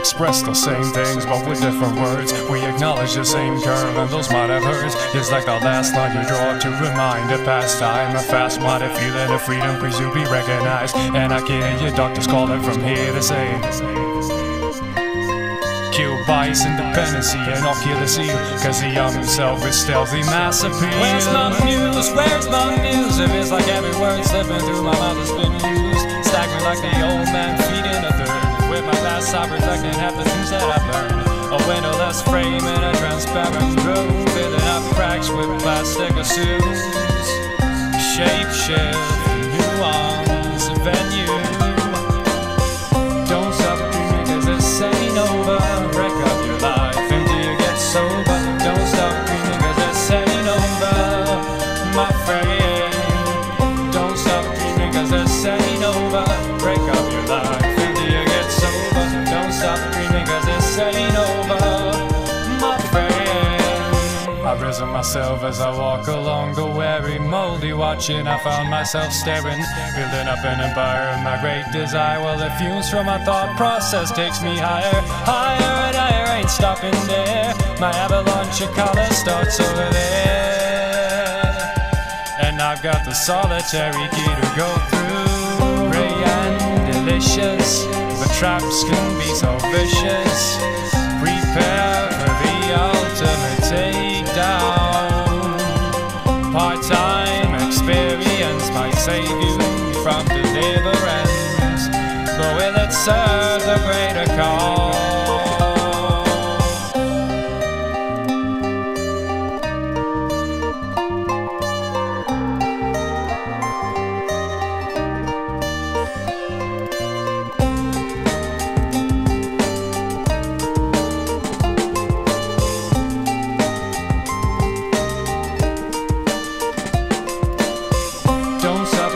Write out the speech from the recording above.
express the same things, but with different words. We acknowledge the same curve, and those might have hurts. It's like the last line you draw to remind a past time. A fast-minded feeling of freedom, please you be recognized. And I can hear your doctors calling from here to say, kill bias, independency, and I'll kill the seal, cause the young himself is stealthy mass appeal. Where's my muse? Where's my muse? It feels like every word slipping through my mouth has been used. Staggering like the old man feeding a third. With my past I reflecting half the things that I've learned. A windowless frame in a transparent room, filling up cracks with plastic assumes. Shape shift, nuance, venue. Don't stop dreaming cause this ain't over. Wreck up your life until you get sober. Don't stop dreaming cause this ain't over, my friend. Don't stop dreaming cause this ain't over. Break up your life until you get sober. Don't stop dreaming cause this ain't over, my friend. I've risen myself as I walk along the weary, moldy watching. I found myself staring, building up an empire of my great desire. Well, the fumes from my thought process takes me higher, higher and higher. Ain't stopping there. My avalanche of color starts over there, and I've got the solitary key to go through. Ray and delicious, but traps can be so vicious. Prepare for the ultimate takedown. Part-time experience might save you from deliverance, but will it serve the greater cause? Don't stop